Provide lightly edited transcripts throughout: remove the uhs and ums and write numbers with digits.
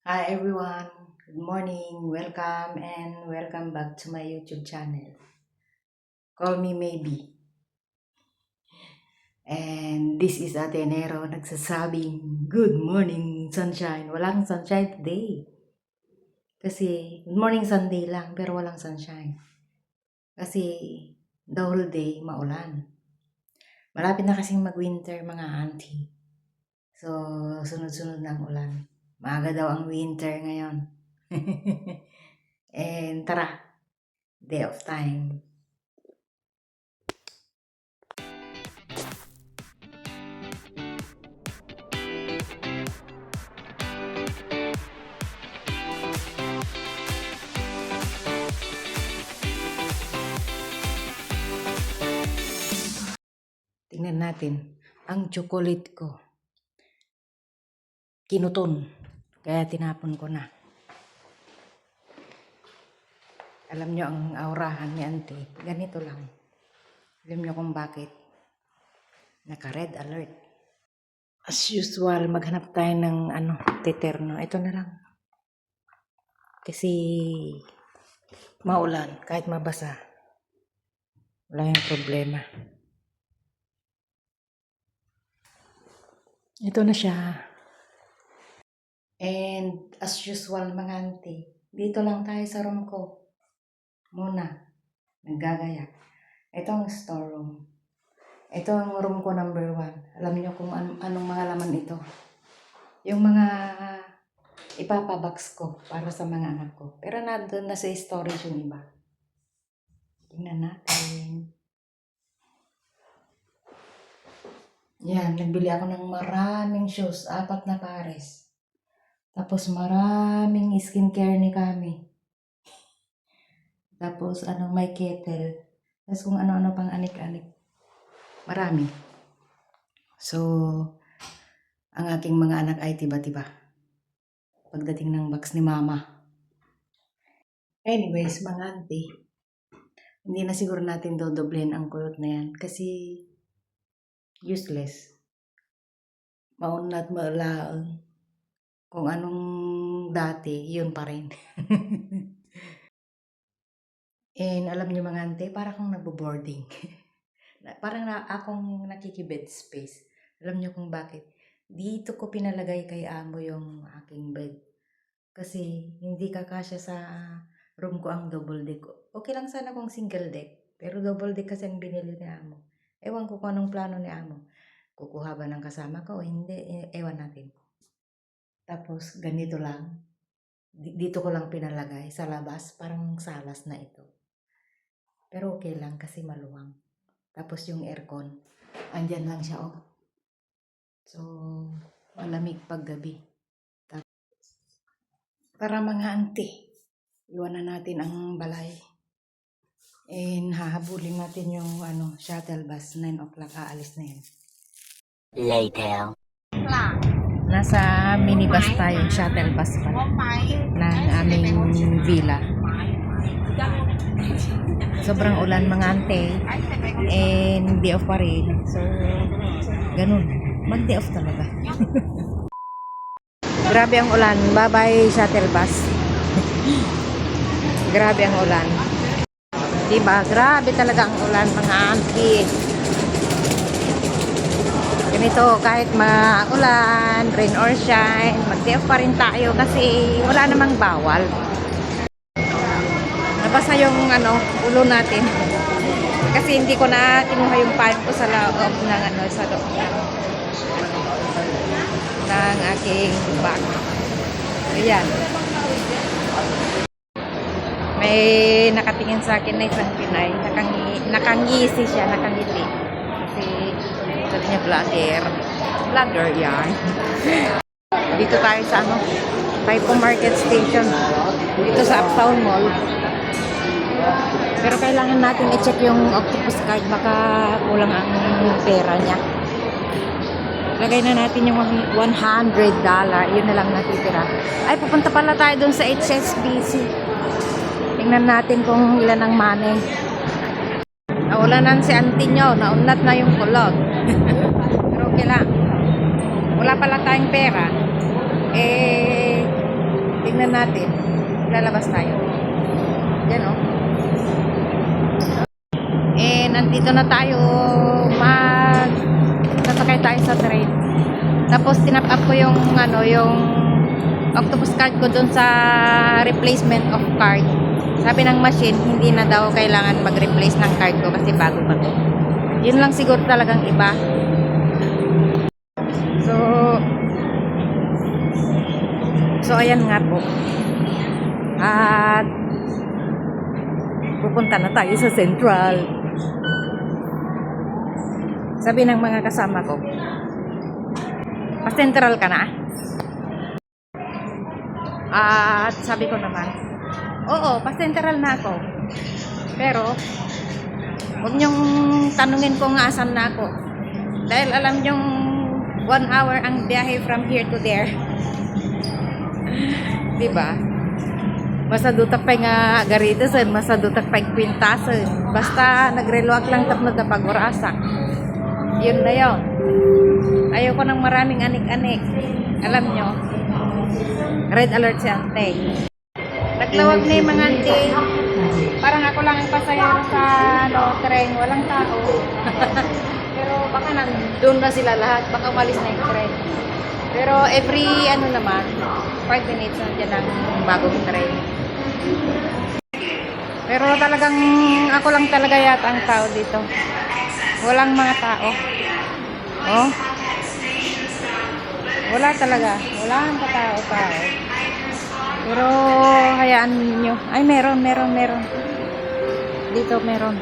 Hi everyone, good morning, welcome back to my YouTube channel. Call me Maybe. And this is Ate Nero nagsasabing good morning sunshine. Walang sunshine today. Kasi good morning Sunday lang pero walang sunshine. Kasi the whole day maulan. Malapit na kasing mag-winter mga auntie. So sunod-sunod na ang ulan. Maaga daw ang winter ngayon. And tara, day of time. Tingnan natin ang chocolate ko. Kinuton. Kaya tinapon ko na. Alam nyo ang aurahan ni auntie. Ganito lang. Alam nyo kung bakit. Naka-red alert. As usual, maghanap tayo ng teterno. Ito na lang. Kasi maulan. Kahit mabasa. Wala yung problema. Ito na siya. And as usual mga auntie, dito lang tayo sa room ko. Muna, naggagaya. Ito ang store room. Ito ang room ko number 1. Alam niyo kung anong mga laman ito. Yung mga ipapabox ko para sa mga anak ko. Pero nandun na sa storage yung iba. Tingnan natin. Yan, nagbili ako ng maraming shoes. 4 na pares. Tapos maraming skincare ni Kami. Tapos may kettle. Tapos kung ano-ano pang anik-anik. Marami. So, ang aking mga anak ay tiba-tiba. Pagdating ng box ni Mama. Anyways, mga auntie. Hindi na siguro natin dodoblen ang kulot na yan. Kasi useless. Maunat maalaang. Kung anong dati, yun pa rin. And alam niyo mga auntie, parang akong nagbo-boarding. Parang akong nakikibed space. Alam niyo kung bakit? Dito ko pinalagay kay amo yung aking bed. Kasi hindi kakasya sa room ko ang double deck. Okay lang sana kung single deck. Pero double deck kasi ang binili ni amo. Ewan ko kung anong plano ni amo. Kukuha ba ng kasama ko o hindi? Ewan natin. Tapos ganito lang. Dito ko lang pinalagay sa labas. Parang salas na ito. Pero okay lang kasi maluwang. Tapos yung aircon, andyan lang siya, oh. So, malamig pag gabi. Para mga auntie, iwanan natin ang balay. And hahabulin natin yung shuttle bus. 9 o'clock, aalis na yan. Later. Nasa minibus tayo, shuttle bus pa ng aming villa. Sobrang ulan mga ante, and day off pa rin. So, ganun. Mag-day off talaga. Grabe ang ulan. Bye-bye shuttle bus. Grabe ang ulan. Diba? Grabe talaga ang ulan mga ante. Ganito, kahit maulan, rain or shine, mag-day off pa rin tayo kasi wala namang bawal. Nabasa yung ulo natin. Kasi hindi ko na kinuha yung payong ko sa loob ng sa loob ng aking bag. Ayan. May nakatingin sa akin na isang Pinay. Nakangisi siya, nakangiti. Kasi sabi niya vlogger. Vlogger yan. Dito tayo sa Taipo Market Station. Dito sa Uptown Mall. Pero kailangan natin i-check yung octopus card. Baka kulang ang pera niya. Lagay na natin yung $100. Yun na lang natitira. Ay, pupunta pala tayo dun sa HSBC. Tingnan natin kung ilan ang money. Naulanan si auntie nyo. Naunat na yung kulot. Pero okay lang. Wala pala tayong pera. tingnan natin. Lalabas tayo. Yan o. Nandito na tayo. Sasakay tayo sa train. Tapos tinap up ko yung yung octopus card ko dun sa replacement of card. Sabi ng machine, hindi na daw kailangan mag-replace ng card ko kasi bago pa to. Yun lang siguro talagang iba. So ayan nga po. At pupunta na tayo sa Central. Sabi ng mga kasama ko, pa-Central ka na? At sabi ko naman, oo, pa-Central na ako. Pero, huwag niyong tanungin kung asan na ako. Dahil alam niyong 1 hour ang biyahe from here to there. Diba? Masadutak pa nga garitasan, masadutak pa kwintasan. Basta nagreluwag lang tapno na pag-orasak. Yun na yun. Ayoko ng maraming anik-anik. Alam nyo, red alert si ante. Naglawag na yung mga ante. Parang ako lang ang pasayero sa tren. Walang tao. Pero baka nandun na sila lahat. Baka umalis na yung tren. Pero every naman, 5 minutes nandiyan ang bagong tren. Pero talagang ako lang talaga yata ang tao dito. Walang mga tao. Oh. Wala talaga. Wala ang katao-tao. Pero hayaan nyo. Ay, meron. Dito meron.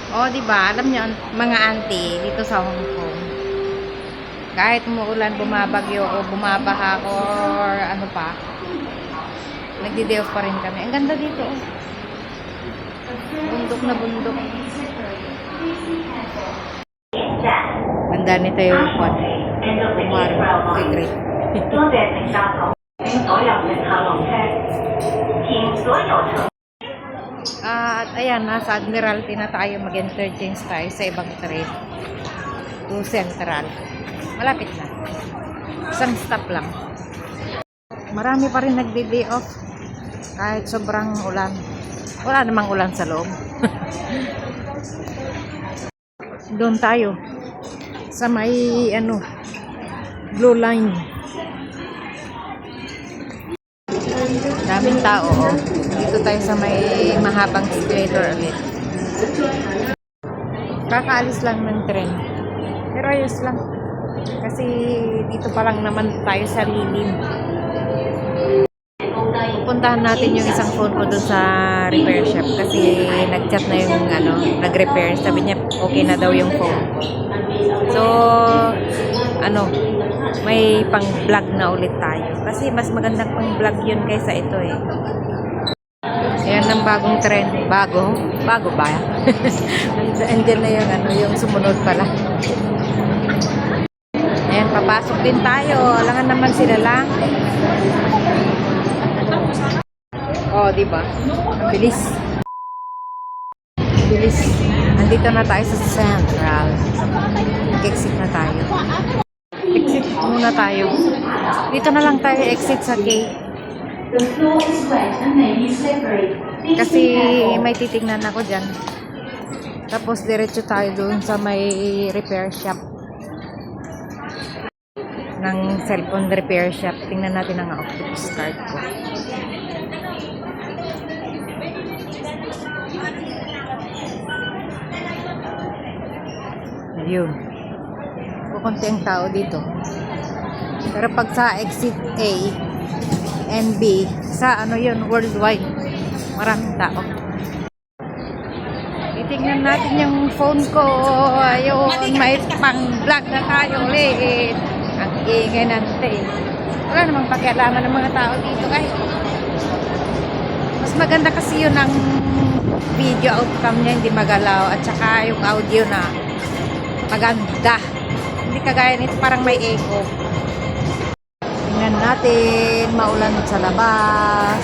Oh, diba? Alam nyo, mga auntie dito sa Hong Kong. Kahit umuulan, bumabagyo o bumabaha or ano pa, nagdi-day off pa rin kami. Ang ganda dito. Oh. Bundok na bundok. Ganda nito yung pod. Umaro. Okay, great. At ayan, nasa Admiralty na tayo. Mag-interchange tayo sa ibang train. To Central. Malapit na. Isang stop lang. Marami pa rin nagdi-day off. Kahit sobrang ulan. Wala namang ulan sa loob. Doon tayo. Sa may Blue Line. Daming tao. Oh. Dito tayo sa may mahabang escalator ulit. Kakaalis lang ng tren. Pero ayos lang. Kasi dito pa lang naman tayo sa lilim. Pupuntahan natin yung isang phone ko dun sa repair shop kasi nag-chat na yung nag-repair. Sabi niya okay na daw yung phone ko. So, may pang-vlog na ulit tayo. Kasi mas magandang pang-vlog yun kaysa ito eh. Ayan ang bagong trend. Bago ba? Andiyan na yung sumunod pala. Ayan, papasok din tayo. Alangan naman sila lang. Oh, diba? Ang bilis. Bilis. Andito na tayo sa Central. Exit na tayo. Exit muna tayo. Dito na lang tayo exit sa K. Kasi may titignan ako dyan. Tapos diretso tayo doon sa may repair shop. Ng cellphone repair shop. Tingnan natin ang octopus card ko. Ayun. Kukunti ang tao dito. Pero pag sa exit A and B, sa worldwide, maraming tao. Titingnan natin yung phone ko. Ayun, may pang-vlog na tayo ulit. Ang ingay natin. Wala namang pakialaman ng mga tao dito kahit. Mas maganda kasi yun ang video outcome niya, hindi magalaw. At saka yung audio na maganda. Hindi kagaya nito, parang may echo. Tingnan natin, maulan sa labas.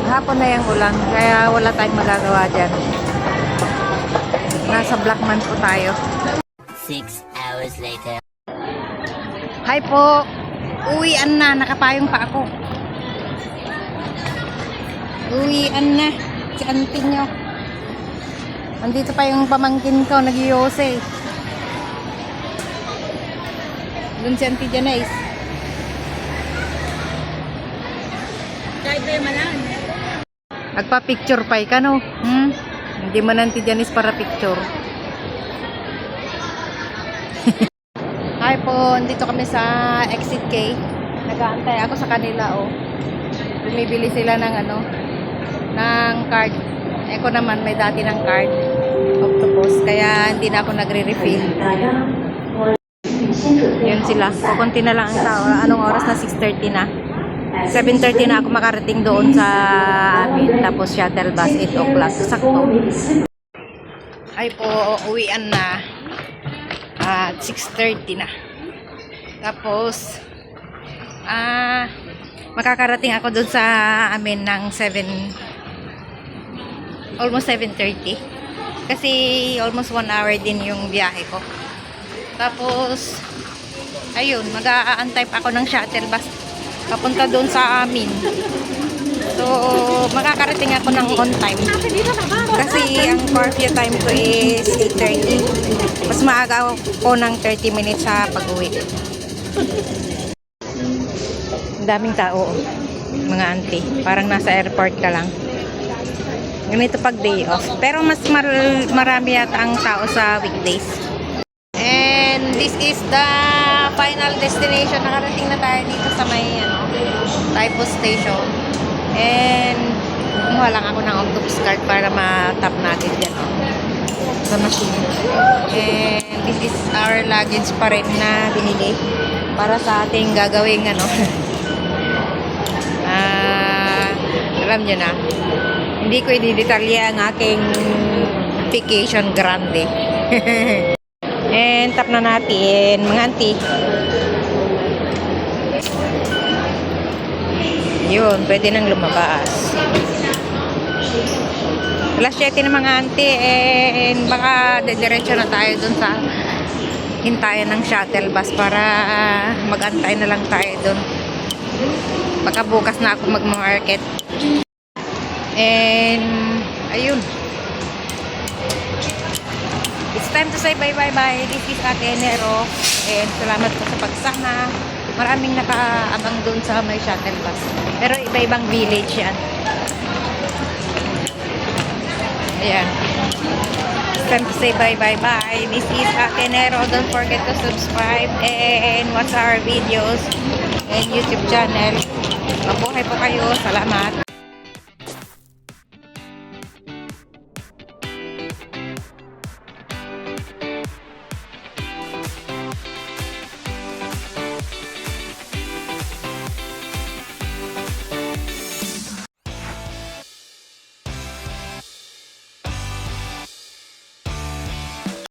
Hapon na yung ulan, kaya wala tayong magagawa dyan. Nasa Blackman po tayo. 6 hours later. Hi po! Uwian na, nakapayong pa ako. Uwian na. Si auntie nyo. Andito pa yung pamangkin ko, nag-iose. Doon si auntie Janice. Kahit ba yung malan? Nagpa-picture pa ka, no? Hindi mo na auntie Janice para picture. Hi po, dito kami sa Exit K. Nag-aantay ako sa kanila, oh. Bumibili sila ng ng card. Eko naman may dati ng card. Octopus, kaya hindi na ako nagre-refill. Yun sila. Kukunti na lang ang tao. Anong oras na? 6:30 na. 7:30 na ako makarating doon sa amin. Tapos shuttle bus 8 o'clock. Sakto. Ay po, uwian na. At 6:30 na. Tapos makakarating ako doon sa amin ng almost 7:30 kasi almost 1 hour din yung biyahe ko. Tapos ayun, mag-aantay pa ako ng shuttle bus papunta doon sa amin. So makakarating ako ng on time kasi ang curfew time ko is 8:30. Mas maaga ako ng 30 minutes sa pag-uwi. Ang daming tao, mga auntie. Parang nasa airport ka lang. Ganito pag day off. Pero mas marami yata ang tao sa weekdays. And this is the final destination. Nakarating na tayo dito sa may Taipo Station. And kumuha lang ako ng octopus card para ma-tap natin dyan sa machine. And this is our luggage pa rin na binili para sa ating gagawing alam nyo na, hindi ko i-detalye ang aking vacation grande. And tap na natin, mga auntie. Yun, pwede nang lumabas. Alas 7 na mga auntie, and baka dediretso na tayo dun sa hintayan ng shuttle bus para mag-antay na lang tayo dun. Baka bukas na ako mag-market. And ayun, it's time to say bye. This is Ate Nero, and salamat po sa pagsama. Maraming nakaabang doon sa may shuttle bus, pero iba-ibang village yan. Ayan, it's time to say bye. This is Ate Nero. Don't forget to subscribe and watch our videos and YouTube channel. Mabuhay po kayo. Salamat.